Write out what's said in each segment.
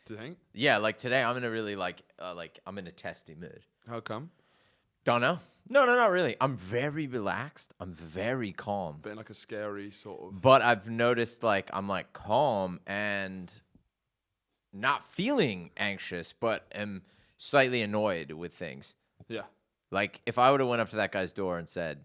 Do you think? Yeah, like today I'm in a really I'm in a testy mood. How come? Don't know. No, not really. I'm very relaxed. I'm very calm. Bit like a scary sort of. But I've noticed I'm like calm and not feeling anxious, but am slightly annoyed with things. Yeah. Like if I would have went up to that guy's door and said,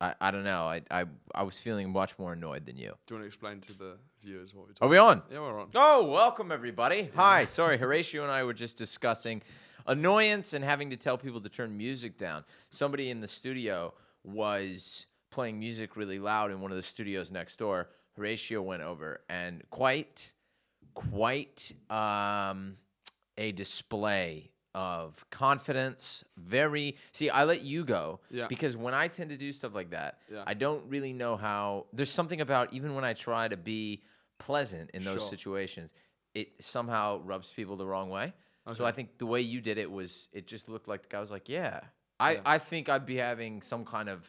I don't know, I was feeling much more annoyed than you. Do you want to explain to the viewers what we're talking Are we on? about? Yeah, we're on. Oh, welcome everybody. Hi. Sorry, Horatio and I were just discussing annoyance and having to tell people to turn music down. Somebody in the studio was playing music really loud in one of the studios next door. Horatio went over and quite a display of confidence. I let you go because when I tend to do stuff like that, I don't really know how. There's something about even when I try to be pleasant in those situations, it somehow rubs people the wrong way. Okay. So I think the way you did it just looked like the guy was like, I think I'd be having some kind of.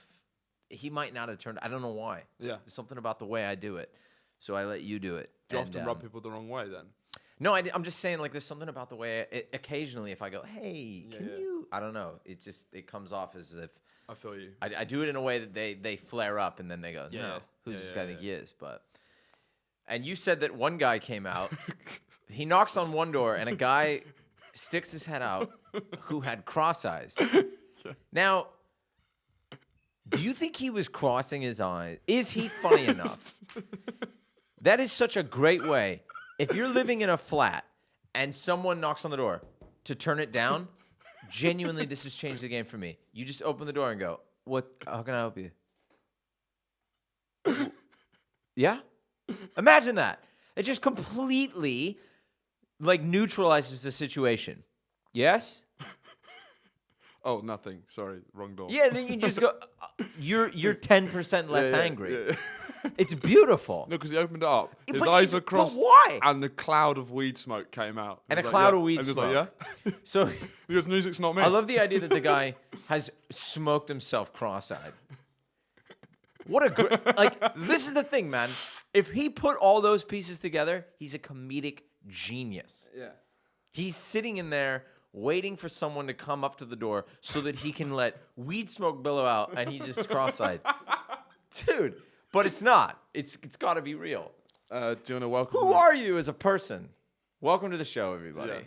He might not have turned. I don't know why. Yeah, there's something about the way I do it. So I let you do it. Do you often rub people the wrong way then? No, I'm just saying, there's something about the way occasionally if I go, hey, can you? I don't know. It comes off as if. I feel you. I do it in a way that they flare up and then they go, no, who's this guy think he is? And you said that one guy came out, he knocks on one door and a guy sticks his head out who had cross eyes. Now, do you think he was crossing his eyes? Is he funny enough? That is such a great way. If you're living in a flat and someone knocks on the door to turn it down, genuinely, this has changed the game for me. You just open the door and go, how can I help you? Yeah? Imagine that. It just completely, neutralizes the situation. Yes? Oh, nothing. Sorry, wrong door. Yeah, then you just go, you're 10% less angry. Yeah. It's beautiful. No, because he opened it up. His eyes were crossed. But why? And the cloud of weed smoke came out. And a cloud of weed smoke. smoke. He was like, So he goes, music's not me. I love the idea that the guy has smoked himself cross-eyed. What a great... this is the thing, man. If he put all those pieces together, he's a comedic genius. Yeah. He's sitting in there waiting for someone to come up to the door so that he can let weed smoke billow out, and he just cross-eyed. Dude... But it's not. It's got to be real. Do you want to welcome? Who are you as a person? Welcome to the show, everybody. Yeah.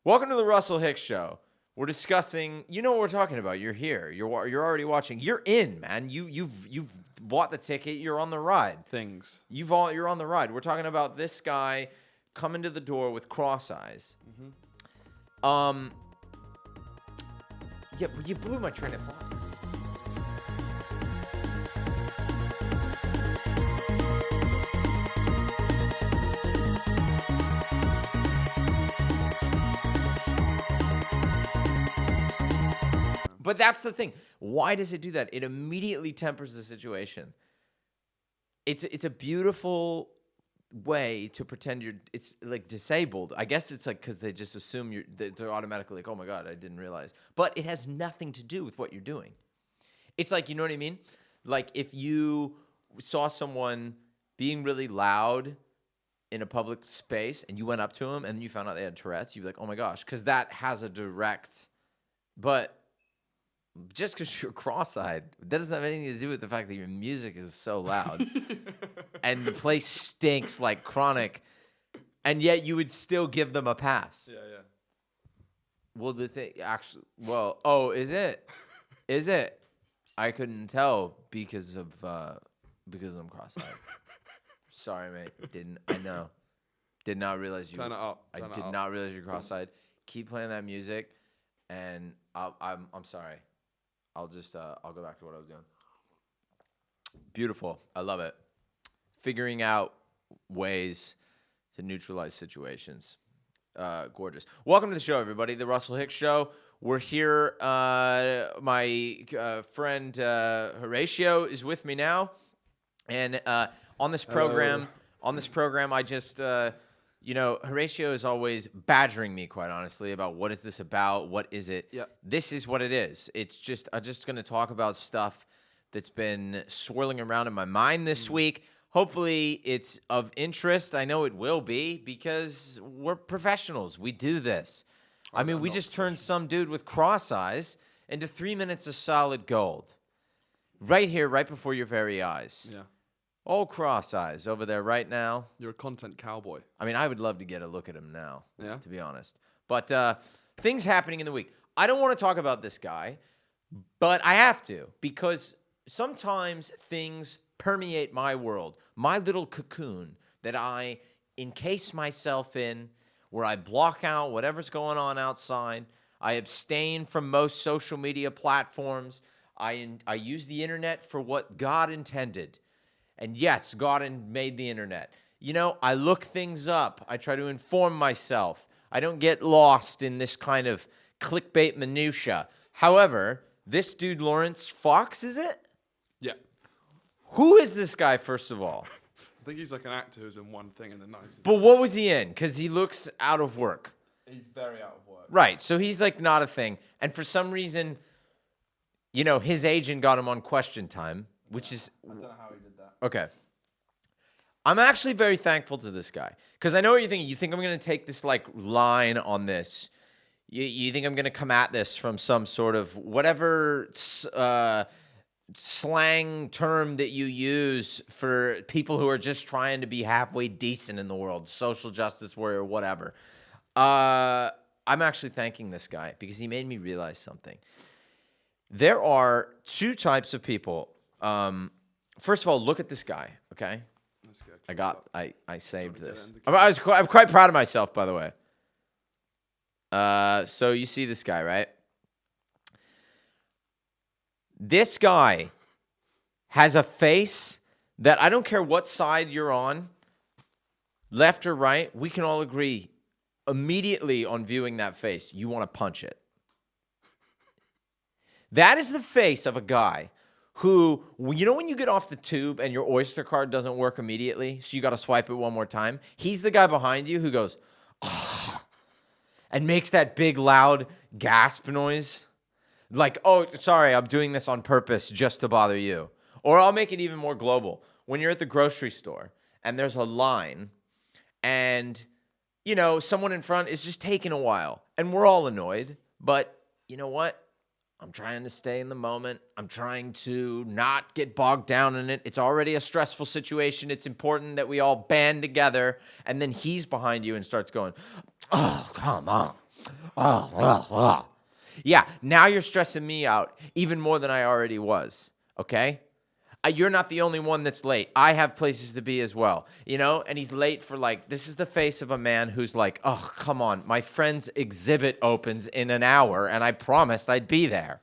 Welcome to the Russell Hicks Show. We're discussing. You know what we're talking about. You're here. You're already watching. You're in, man. You've bought the ticket. You're on the ride. Things. You're on the ride. We're talking about this guy coming to the door with cross eyes. Mm-hmm. Yeah, you blew my train of thought. But that's the thing. Why does it do that? It immediately tempers the situation. It's a beautiful way to pretend it's disabled. I guess it's because they just assume they're automatically like, oh my God, I didn't realize. But it has nothing to do with what you're doing. It's you know what I mean? If you saw someone being really loud in a public space and you went up to them and you found out they had Tourette's, you'd be like, oh my gosh, because that has a direct, but just because you're cross-eyed, that doesn't have anything to do with the fact that your music is so loud and the place stinks like chronic, and yet you would still give them a pass. Yeah. Well, the thing actually, is it? Is it? I couldn't tell because I'm cross-eyed. Sorry, mate. Did not realize you. Turn it up. I did not realize you're cross-eyed. Keep playing that music, and I'm sorry. I'll go back to what I was doing. Beautiful. I love it. Figuring out ways to neutralize situations. Gorgeous. Welcome to the show, everybody. The Russell Hicks Show. We're here. My friend Horatio is with me now, and on this program, I just. Horatio is always badgering me, quite honestly, about what is this about? What is it? Yep. This is what it is. It's just, I'm just going to talk about stuff that's been swirling around in my mind this week. Hopefully it's of interest. I know it will be because we're professionals. We do this. I mean, I'm we not just turned some dude with cross eyes into 3 minutes of solid gold. Right here, right before your very eyes. Yeah. All cross eyes over there right now. You're a content cowboy. I mean, I would love to get a look at him now, Yeah? to be honest. But things happening in the week. I don't want to talk about this guy, but I have to because sometimes things permeate my world, my little cocoon that I encase myself in, where I block out whatever's going on outside. I abstain from most social media platforms. I use the internet for what God intended. And yes, God made the internet. You know, I look things up. I try to inform myself. I don't get lost in this kind of clickbait minutia. However, this dude, Lawrence Fox, is it? Yeah. Who is this guy, first of all? I think he's like an actor who's in one thing in the 90s. But what was he in? Because he looks out of work. He's very out of work. Right, so he's like not a thing. And for some reason, you know, his agent got him on Question Time, which is... I don't know how he did that. Okay. I'm actually very thankful to this guy. Because I know what you're thinking. You think I'm going to take this, like, line on this. You think I'm going to come at this from some sort of whatever slang term that you use for people who are just trying to be halfway decent in the world. Social justice warrior, whatever. I'm actually thanking this guy because he made me realize something. There are two types of people. First of all, look at this guy, okay? I saved this. I'm quite proud of myself, by the way. So you see this guy, right? This guy has a face that I don't care what side you're on, left or right, we can all agree immediately on viewing that face, you want to punch it. That is the face of a guy who, you know when you get off the tube and your Oyster card doesn't work immediately, so you got to swipe it one more time? He's the guy behind you who goes, oh, and makes that big, loud gasp noise. Like, oh, sorry, I'm doing this on purpose just to bother you. Or I'll make it even more global. When you're at the grocery store and there's a line and, you know, someone in front is just taking a while and we're all annoyed, but you know what? I'm trying to stay in the moment. I'm trying to not get bogged down in it. It's already a stressful situation. It's important that we all band together. And then he's behind you and starts going, oh, come on. Oh. Yeah, now you're stressing me out even more than I already was, okay? You're not the only one that's late. I have places to be as well, you know? And he's late for like, this is the face of a man who's like, oh, come on. My friend's exhibit opens in an hour, and I promised I'd be there.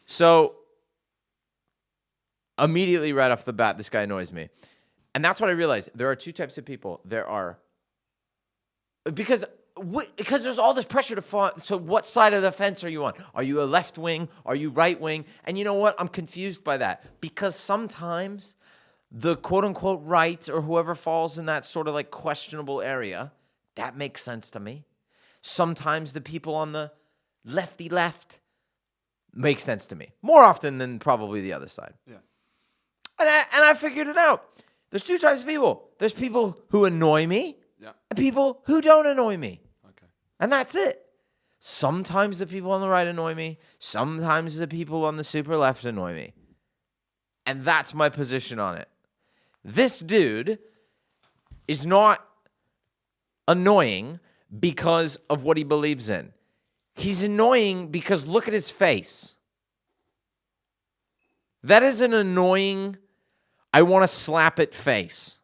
So immediately right off the bat, this guy annoys me. And that's what I realized. There are two types of people. Because there's all this pressure to fall. So what side of the fence are you on? Are you a left wing? Are you right wing? And you know what? I'm confused by that because sometimes the quote unquote right or whoever falls in that sort of like questionable area, that makes sense to me. Sometimes the people on the lefty left makes sense to me more often than probably the other side. Yeah. And I figured it out. There's two types of people. There's people who annoy me. Yeah. And people who don't annoy me. Okay. And that's it. Sometimes the people on the right annoy me. Sometimes the people on the super left annoy me. And that's my position on it. This dude is not annoying because of what he believes in. He's annoying because look at his face. That is an annoying, I want to slap it face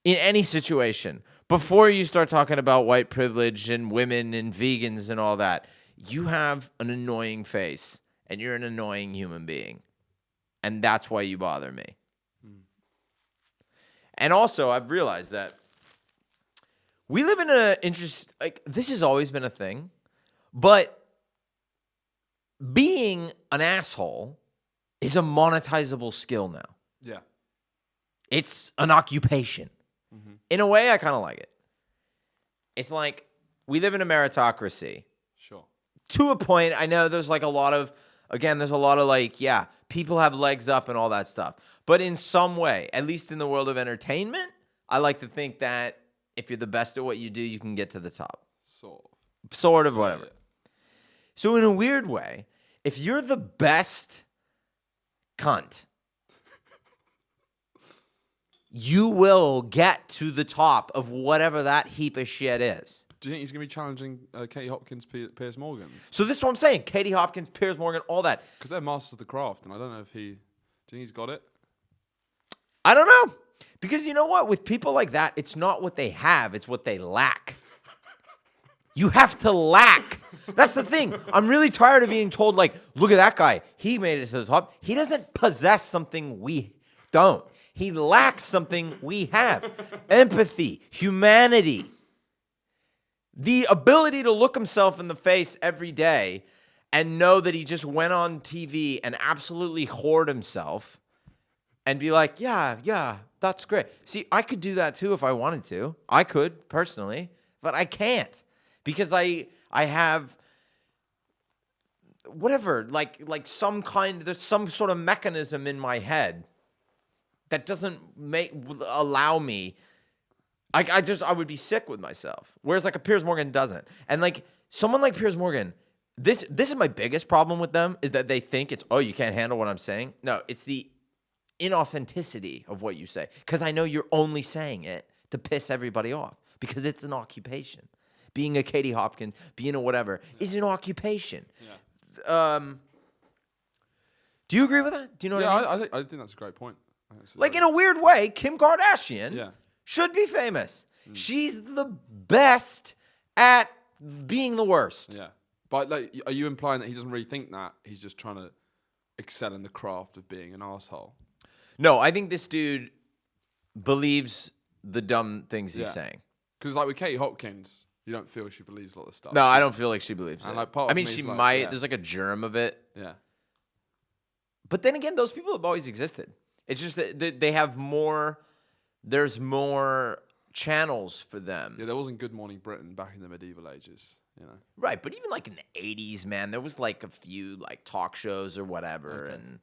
in any situation. Before you start talking about white privilege and women and vegans and all that, you have an annoying face and you're an annoying human being. And that's why you bother me. And also, I've realized that we live in a this has always been a thing, but being an asshole is a monetizable skill now. Yeah. It's an occupation. Mm-hmm. In a way, I kind of like it. It's like we live in a meritocracy. Sure. To a point, I know there's like a lot of Again, there's a lot of like, yeah, people have legs up and all that stuff. But in some way, at least in the world of entertainment, I like to think that if you're the best at what you do, you can get to the top. Sort of, whatever. Yeah. So in a weird way, if you're the best cunt, you will get to the top of whatever that heap of shit is. Do you think he's going to be challenging Katie Hopkins, Piers Morgan? So this is what I'm saying. Katie Hopkins, Piers Morgan, all that. Because they're masters of the craft, and I don't know if he... Do you think he's got it? I don't know. Because you know what? With people like that, it's not what they have, it's what they lack. You have to lack. That's the thing. I'm really tired of being told, like, look at that guy. He made it to the top. He doesn't possess something we don't. He lacks something we have. Empathy, humanity. The ability to look himself in the face every day and know that he just went on TV and absolutely whored himself and be like, yeah, that's great. See, I could do that too if I wanted to. I could, personally, but I can't because I have whatever, like there's some sort of mechanism in my head that doesn't allow me. I would be sick with myself. Whereas like a Piers Morgan doesn't. And like someone like Piers Morgan, this is my biggest problem with them is that they think it's, oh, you can't handle what I'm saying. No, it's the inauthenticity of what you say. Because I know you're only saying it to piss everybody off. Because it's an occupation. Being a Katie Hopkins, being a whatever, is an occupation. Yeah. Do you agree with that? Do you know what I mean? I think that's a great point. Like in a weird way, Kim Kardashian should be famous. She's the best at being the worst. Yeah. But like, are you implying that he doesn't really think that? He's just trying to excel in the craft of being an asshole? No, I think this dude believes the dumb things he's saying. Because like with Katie Hopkins, you don't feel she believes a lot of stuff. No, I don't feel like she believes it. Like, I mean, she might. There's like a germ of it. Yeah. But then again, those people have always existed. It's just that they have more... There's more channels for them. Yeah, there wasn't Good Morning Britain back in the medieval ages, you know. Right, but even like in the 80s, man, there was like a few like talk shows or whatever, and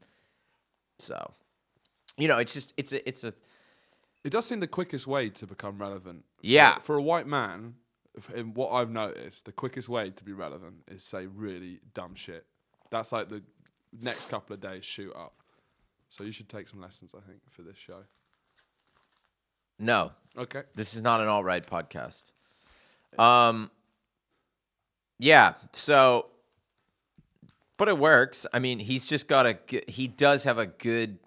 so, you know, it's just it's a. It does seem the quickest way to become relevant. Yeah, for a white man, in what I've noticed, the quickest way to be relevant is say really dumb shit. That's like the next couple of days shoot up. So you should take some lessons, I think, for this show. No. Okay. This is not an alt-right podcast. Yeah, so, but it works. I mean, he's just got he does have a good,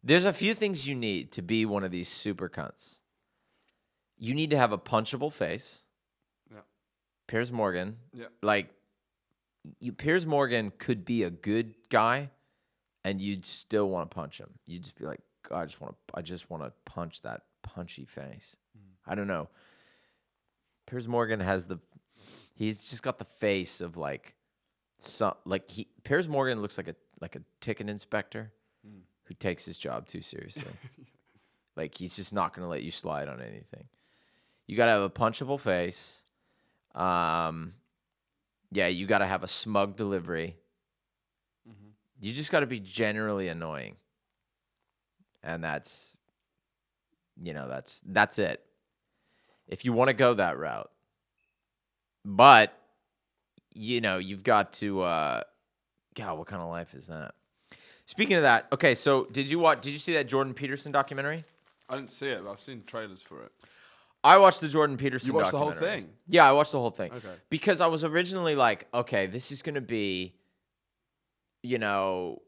there's a few things you need to be one of these super cunts. You need to have a punchable face. Yeah. Piers Morgan. Yeah. Like, Piers Morgan could be a good guy, and you'd still want to punch him. You'd just be like, I just want to punch that punchy face. I don't know. Piers Morgan he's just got the face of like Piers Morgan looks like a ticket inspector who takes his job too seriously. Like he's just not going to let you slide on anything. You got to have a punchable face. Yeah, you got to have a smug delivery. You just got to be generally annoying. And that's it. If you want to go that route. But, you know, you've got to, God, what kind of life is that? Speaking of that, okay, so did you see that Jordan Peterson documentary? I didn't see it, but I've seen trailers for it. I watched the Jordan Peterson documentary. You watched documentary. the whole thing? Yeah, I watched the whole thing. Okay. Because I was originally like, okay, this is going to be, you know...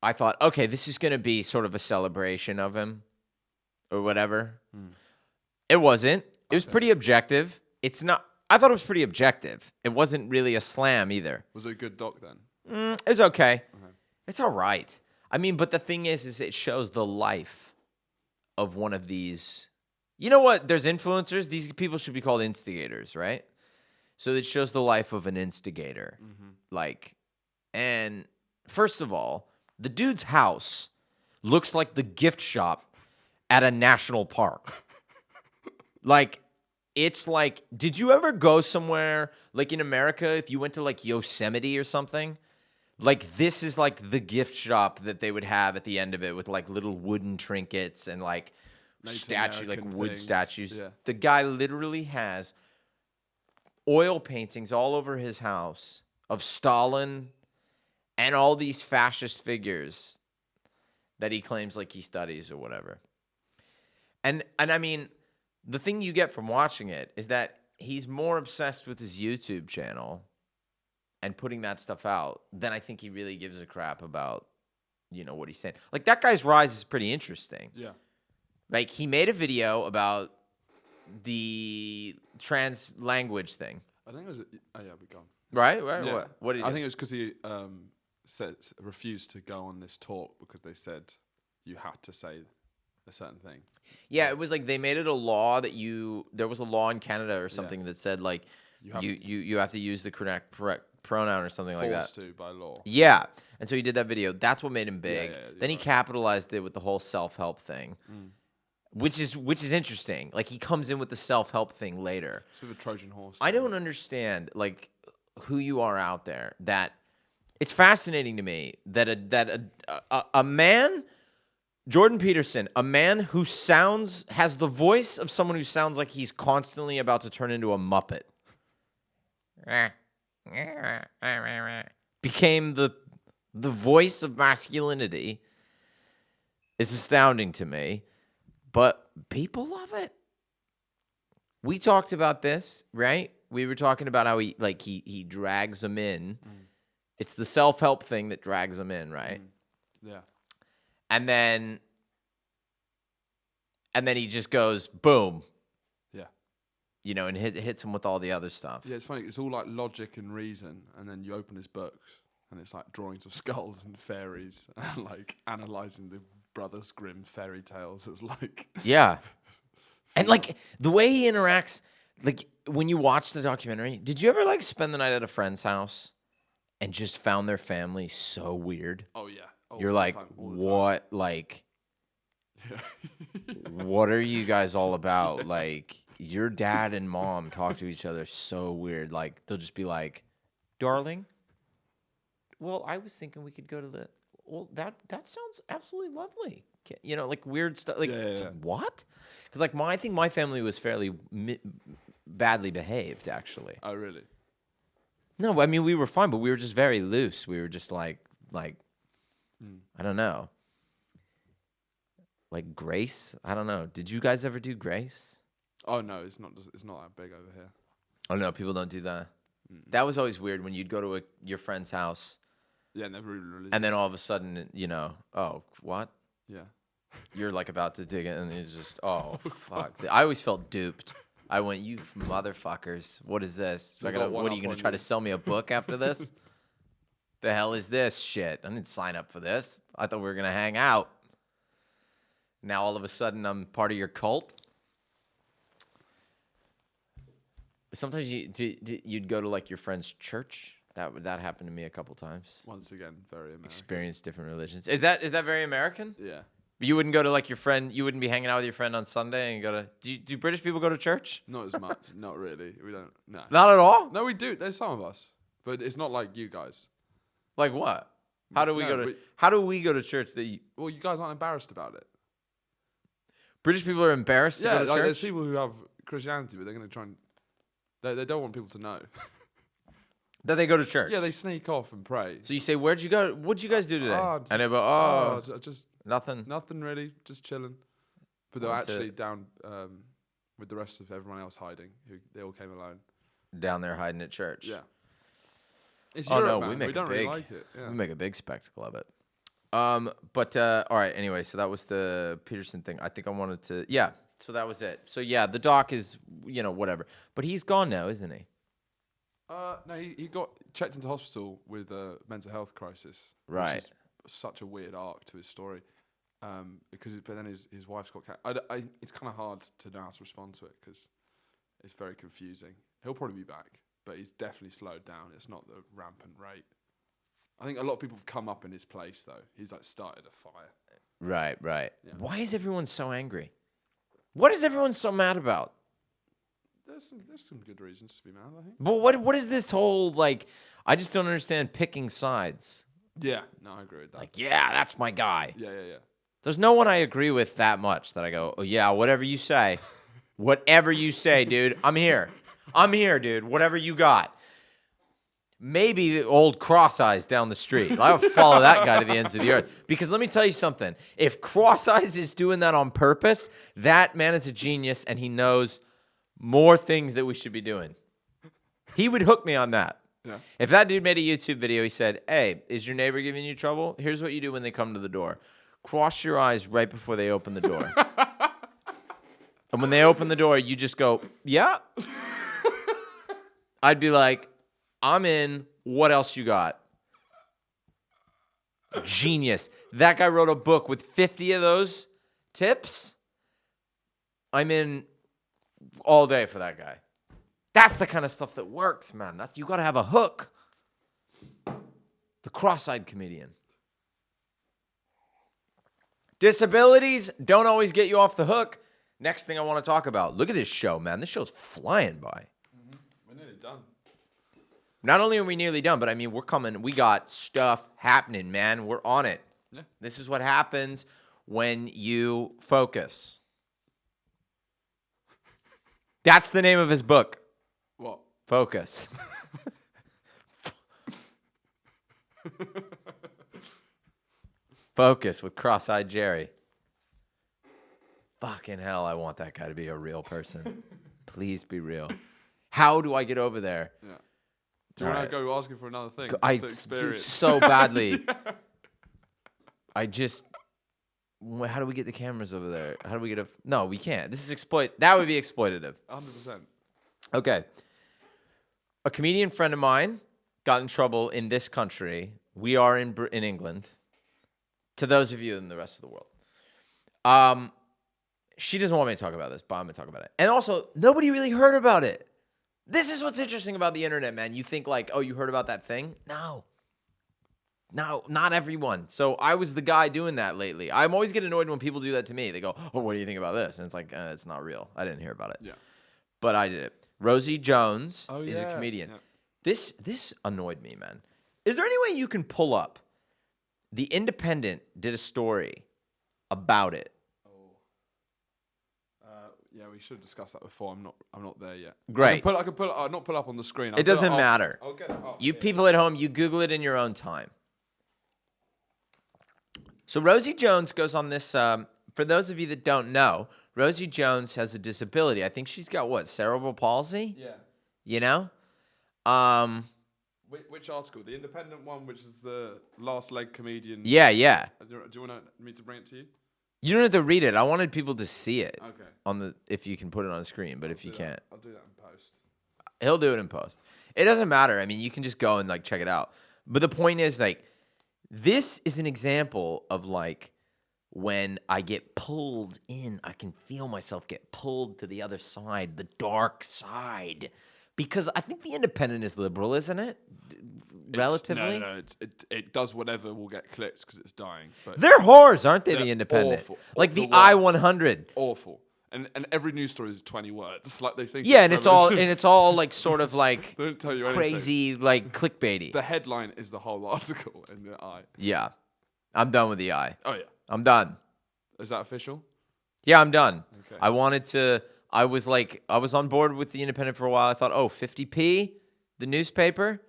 I thought, okay, this is going to be sort of a celebration of him or whatever. It wasn't. It was pretty objective. It's not. I thought it was pretty objective. It wasn't really a slam either. Was it a good doc then? It was okay. It's all right. I mean, but the thing is it shows the life of one of these. You know what? There's influencers. These people should be called instigators, right? So it shows the life of an instigator. Like, and first of all, the dude's house looks like the gift shop at a national park. Like, it's like, did you ever go somewhere, like in America, if you went to like Yosemite or something, Like, this is like the gift shop that they would have at the end of it with like little wooden trinkets and like Native American wood things. statues. Yeah. The guy literally has oil paintings all over his house of Stalin and all these fascist figures that he claims like he studies or whatever. And I mean, the thing you get from watching it is that he's more obsessed with his YouTube channel and putting that stuff out than I think he really gives a crap about, you know, what he's saying. Like, that guy's rise is pretty interesting. Yeah. Like, he made a video about the trans language thing. I think it was. Oh yeah, we're gone. Right? Yeah. What did he do? I think it was because he refused to go on this talk because they said you had to say a certain thing. Yeah, it was like they made it a law that there was a law in Canada or something that said like you have to use the correct pronoun or something like that. Forced to by law. Yeah. And so he did that video. That's what made him big. Yeah, Then he right. capitalized it with the whole self-help thing. Which is interesting. Like, he comes in with the self-help thing later. It's with a Trojan horse. I don't understand like who you are out there. That it's fascinating to me that a man, Jordan Peterson, a man who has the voice of someone who sounds like he's constantly about to turn into a Muppet, became the voice of masculinity, is astounding to me. But people love it. We talked about this, right? We were talking about how he drags them in. It's the self-help thing that drags them in, right? Yeah. And then he just goes boom. Yeah. You know, and hits him with all the other stuff. Yeah, it's funny. It's all like logic and reason, and then you open his books, and it's like drawings of skulls and fairies, and like analyzing the Brothers Grimm fairy tales as like. Yeah. And like the way he interacts, like when you watch the documentary, did you ever like spend the night at a friend's house and just found their family so weird? Oh yeah. You're like, what? Like, what are you guys all about? Like, your dad and mom talk to each other so weird. Like, they'll just be like, darling, well, I was thinking we could go to the. Well, that sounds absolutely lovely. You know, like weird stuff. Like, Yeah. what? Because like I think my family was fairly badly behaved, actually. Oh really? No, I mean we were fine, but we were just very loose. We were just like I don't know. Like Grace? I don't know. Did you guys ever do Grace? Oh no, it's not that big over here. Oh no, people don't do that. That was always weird when you'd go to your friend's house. Yeah, never really religious. And then all of a sudden, you know, oh, what? Yeah. You're like about to dig it, and it's just, oh, fuck. I always felt duped. I went, you motherfuckers. What is this? What are you going to try to sell me a book after this? The hell is this shit? I didn't sign up for this. I thought we were going to hang out. Now all of a sudden I'm part of your cult. Sometimes you'd go to like your friend's church. That happened to me a couple times. Once again, very American. Experience different religions. Is that very American? Yeah. You wouldn't go to like your friend. You wouldn't be hanging out with your friend on Sunday and go to. Do British people go to church? Not as much. Not really. We don't. No. Not at all. No, we do. There's some of us, but it's not like you guys. Like what? How do we No, go to? How do we go to church? Well, you guys aren't embarrassed about it. British people are embarrassed to Yeah, go to like church. there's people who have Christianity, but they're going to try and. They don't want people to know. That they go to church. Yeah, they sneak off and pray. So you say, "Where'd you go? What'd you guys do today?" Oh, and they just- go, just nothing. nothing really, just chilling. But they're That's it. actually down with the rest of everyone else hiding. They all came alone. Down there hiding at church. Yeah. It's Oh, Europe, no, man. we make don't a really big- like it. Yeah. We make a big spectacle of it. But all right. Anyway, so that was the Peterson thing. I think I wanted to. Yeah. So that was it. So yeah, the doc is whatever. But he's gone now, isn't he? No, he got checked into hospital with a mental health crisis. Right. Which is such a weird arc to his story. But then his wife's got it's kind of hard to know how to respond to it because it's very confusing. He'll probably be back, but he's definitely slowed down. It's not the rampant rate. I think a lot of people have come up in his place though. He's like started a fire. Right. Yeah. Why is everyone so angry? What is everyone so mad about? There's some good reasons to be mad, I think. But what is this whole like? I just don't understand picking sides. Yeah, no, I agree with that. Like, yeah, that's my guy. Yeah. There's no one I agree with that much that I go, oh, yeah, whatever you say. Whatever you say, dude. I'm here. I'm here, dude. Whatever you got. Maybe the old Cross Eyes down the street. I'll follow that guy to the ends of the earth. Because let me tell you something. If Cross Eyes is doing that on purpose, that man is a genius and he knows more things that we should be doing. He would hook me on that. Yeah. If that dude made a YouTube video, he said, hey, is your neighbor giving you trouble? Here's what you do when they come to the door. Cross your eyes right before they open the door. And when they open the door, you just go, yeah. I'd be like, I'm in. What else you got? Genius. That guy wrote a book with 50 of those tips. I'm in all day for that guy. That's the kind of stuff that works, man. You got to have a hook. The cross-eyed comedian. Disabilities don't always get you off the hook. Next thing I want to talk about. Look at this show, man. This show's flying by. We're nearly done. Not only are we nearly done, but I mean, we're coming. We got stuff happening, man. We're on it. Yeah. This is what happens when you focus. That's the name of his book. What? Focus. Focus with Cross-Eyed Jerry. Fucking hell, I want that guy to be a real person. Please be real. How do I get over there? Yeah. Do you want to go asking for another thing? Just I to do experience. so badly. I just... How do we get the cameras over there? How do we get a... No, we can't. This is That would be exploitative. 100%. Okay. A comedian friend of mine got in trouble in this country. We are in England. To those of you in the rest of the world. She doesn't want me to talk about this, but I'm going to talk about it. And also, nobody really heard about it. This is what's interesting about the internet, man. You think like, oh, you heard about that thing? No, not everyone. So I was the guy doing that lately. I'm always get annoyed when people do that to me. They go, oh, what do you think about this? And it's like, it's not real. I didn't hear about it. Yeah. But I did it. Rosie Jones is a yeah. comedian. Yeah. This annoyed me, man. Is there any way you can pull up? The Independent did a story about it. Yeah, we should have discussed that before. I'm not there yet. Great. I can pull it. Not pull up on the screen. It doesn't matter. I'll get it up. You people at home, you Google it in your own time. So Rosie Jones goes on this. For those of you that don't know, Rosie Jones has a disability. I think she's got what, cerebral palsy? Yeah. You know? Which article? The Independent one, which is the last leg comedian. Yeah. Do you want me to bring it to you? You don't have to read it. I wanted people to see it. Okay. If you can put it on the screen, but if you can't, I'll do that in post. he'll do it in post. It doesn't matter. I mean, you can just go and like check it out. But the point is, like, this is an example of like when I get pulled in, I can feel myself get pulled to the other side, the dark side. Because I think the Independent is liberal, isn't it? Relatively? No. It does whatever will get clicks because it's dying. But They're whores, aren't they, they're the Independent? awful. Like the worst. I-100. Awful. And every news story is 20 words. Like they think. Yeah, and it's all like sort of like they don't tell you anything. crazy, like clickbaity. The headline is the whole article in the Eye. Yeah. I'm done with the Eye. Oh yeah. I'm done. Is that official? Yeah, I'm done. Okay. I was on board with the Independent for a while. I thought, 50p, the newspaper.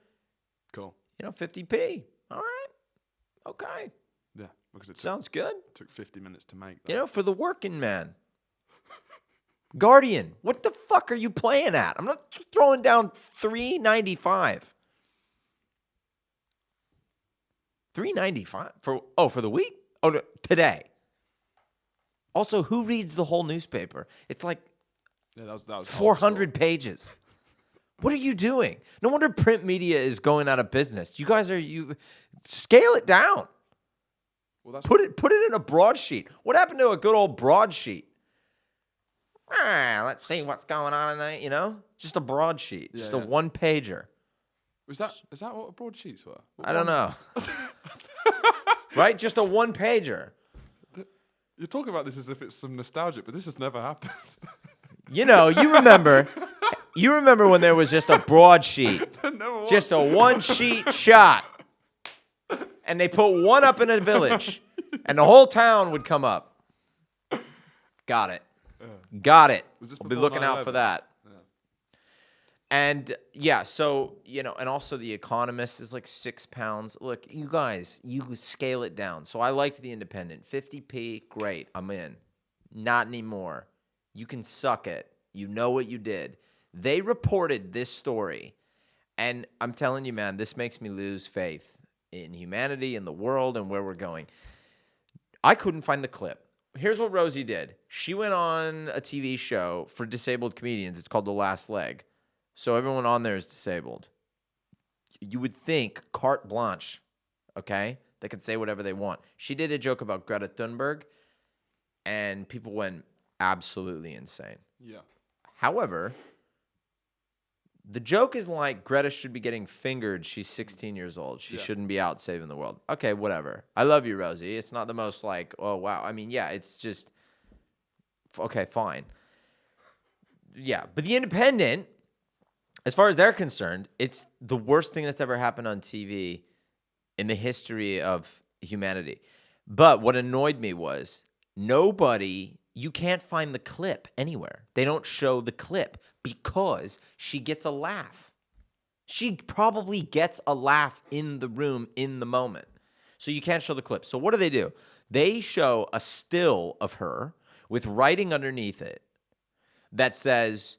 Cool. 50p. All right. Okay. Yeah, because it Sounds good. took 50 minutes to make that. For the working man. Guardian, what the fuck are you playing at? I'm not throwing down $3.95. $3.95 for the week? Oh, no, today. Also, who reads the whole newspaper? It's like Yeah, that was 400 pages. What are you doing? No wonder print media is going out of business. You guys scale it down. Well, that's Put it in a broadsheet. What happened to a good old broadsheet? Let's see what's going on in there, just a broadsheet, just a one pager. Is that what broadsheets were? I don't know. Right? Just a one pager. You're talking about this as if it's some nostalgia, but this has never happened. You remember when there was just a broadsheet, just a one sheet shot. and they put one up in a village, and the whole town would come up. Got it. Got it. Was this I'll be before looking out for 9/11? that. Yeah. And yeah, so, you know, and also The Economist is like £6. Look, you guys, you scale it down. So I liked The Independent. 50p, great, I'm in. Not anymore. You can suck it. You know what you did. They reported this story. And I'm telling you, man, this makes me lose faith in humanity, in the world, and where we're going. I couldn't find the clip. Here's what Rosie did. She went on a TV show for disabled comedians. It's called The Last Leg. So everyone on there is disabled. You would think carte blanche, okay? They can say whatever they want. She did a joke about Greta Thunberg, and people went absolutely insane. Yeah. However, the joke is like Greta should be getting fingered. She's 16 years old. She shouldn't be out saving the world. Okay, whatever. I love you, Rosie. It's not the most like, oh, wow. I mean, yeah, it's just, okay, fine. Yeah, but The Independent, as far as they're concerned, it's the worst thing that's ever happened on TV in the history of humanity. But what annoyed me was you can't find the clip anywhere. They don't show the clip because she gets a laugh. She probably gets a laugh in the room in the moment. So you can't show the clip. So what do? They show a still of her with writing underneath it that says,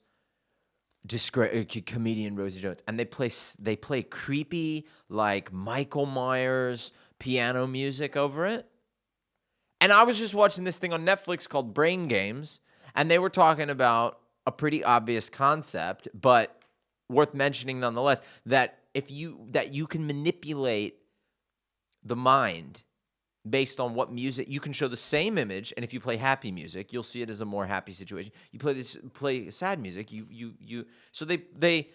comedian Rosie Jones, and they play creepy like Michael Myers piano music over it. And I was just watching this thing on Netflix called Brain Games, and they were talking about a pretty obvious concept, but worth mentioning nonetheless, that you can manipulate the mind based on what music. You can show the same image, and if you play happy music, you'll see it as a more happy situation. You play sad music, so they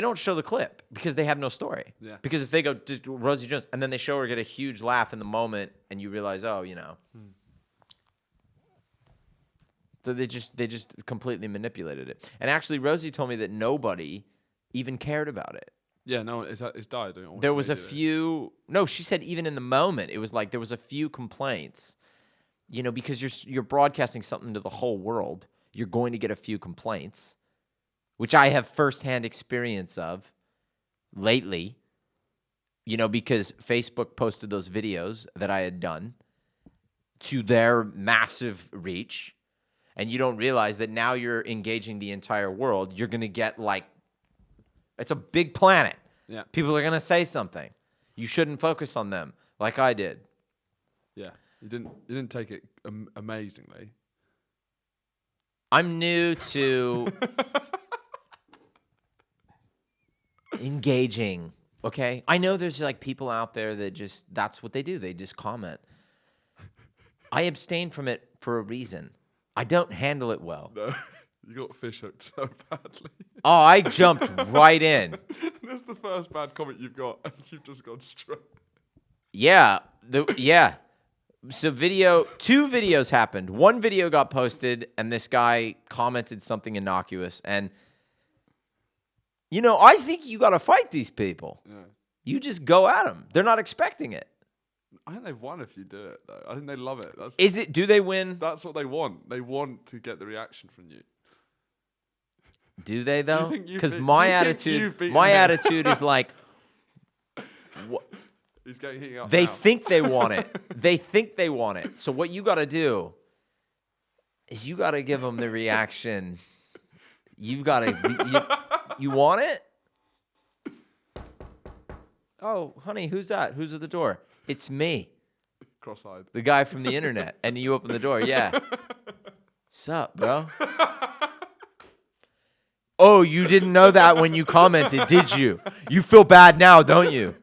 don't show the clip because they have no story. Yeah. Because if they go to Rosie Jones and then they show her get a huge laugh in the moment, and you realize, oh, you know. So they just completely manipulated it. And actually, Rosie told me that nobody even cared about it. Yeah, no, it's died. There was a few. No, she said even in the moment, it was like there was a few complaints. You know, because you're broadcasting something to the whole world, you're going to get a few complaints, which I have firsthand experience of lately. You know, because Facebook posted those videos that I had done to their massive reach, and you don't realize that now you're engaging the entire world. You're going to get like, it's a big planet. Yeah. People are going to say something. You shouldn't focus on them like I did. Yeah. You didn't take it amazingly. I'm new to engaging, okay? I know there's like people out there that that's what they do. They just comment. I abstain from it for a reason. I don't handle it well. No. You got fish hooked so badly. Oh, I jumped right in. That's the first bad comment you've got, and you've just gone straight. Yeah. So two videos happened. One video got posted, and this guy commented something innocuous. And, you know, I think you got to fight these people. Yeah. You just go at them. They're not expecting it. I think they've won if you do it, though. I think they love it. Do they win? That's what they want. They want to get the reaction from you. Do they though? Because my attitude is like, what? He's getting heating up. They now. think they want it. They think they want it. So what you got to do is you got to give them the reaction. You got to. You want it? Oh, honey, who's that? Who's at the door? It's me. Cross-eyed. The guy from the internet. And you open the door. Yeah. Sup, bro? Oh, you didn't know that when you commented, did you? You feel bad now, don't you?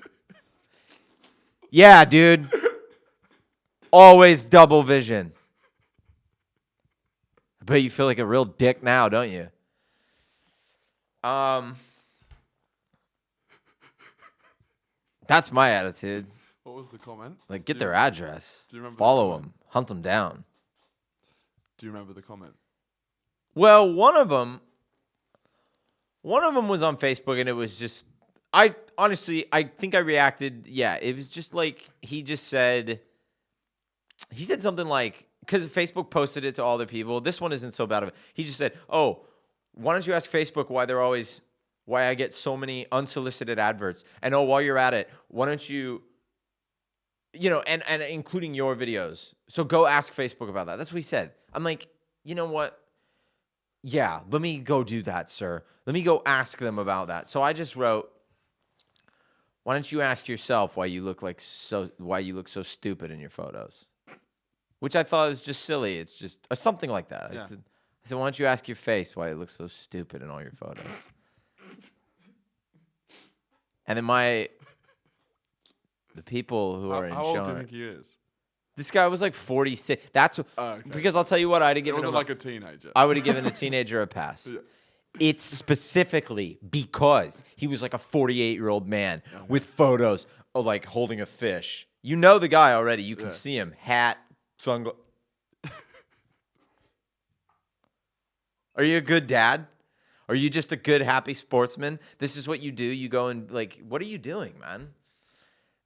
Yeah, dude. Always double vision. I bet you feel like a real dick now, don't you? That's my attitude. What was the comment? Like, get their address. Do you remember? Follow them. Hunt them down. Do you remember the comment? Well, one of them was on Facebook, and it was just I honestly, I think I reacted. Yeah, it was just like he said something like, because Facebook posted it to all the people. This one isn't so bad of it. He just said, "Oh, why don't you ask Facebook why I get so many unsolicited adverts? And oh, while you're at it, why don't you, and including your videos. So go ask Facebook about that." That's what he said. I'm like, you know what? Yeah, let me go do that, sir. Let me go ask them about that. So I just wrote, why don't you ask yourself why you look so stupid in your photos? Which I thought was just silly. It's just or something like that. Yeah. I said, why don't you ask your face why it looks so stupid in all your photos? And then the people who are in How old do you charge. think he is? This guy was like 46. That's Okay. because I'll tell you what, I'd have It given wasn't him. like a teenager. I would have given a teenager a pass. Yeah. It's specifically because he was like a 48-year-old man with photos of like holding a fish. You know the guy already. You can see him. Hat, sunglasses. Are you a good dad? Are you just a good, happy sportsman? This is what you do. You go and like, what are you doing, man?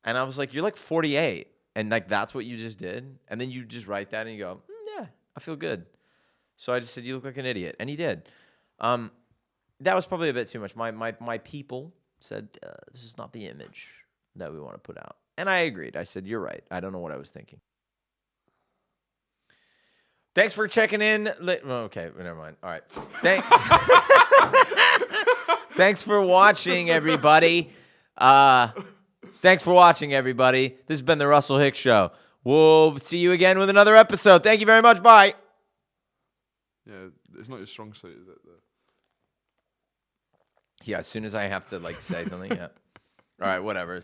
And I was like, you're like 48. And like, that's what you just did. And then you just write that and you go, yeah, I feel good. So I just said, you look like an idiot. And he did. That was probably a bit too much. My people said, this is not the image that we want to put out. And I agreed. I said, you're right. I don't know what I was thinking. Thanks for checking in. Okay, never mind. All right. Thanks for watching, everybody. Thanks for watching, everybody. This has been the Russell Hicks Show. We'll see you again with another episode. Thank you very much. Bye. Yeah, it's not your strong suit, is it? Yeah, as soon as I have to like say something, yeah. All right, whatever.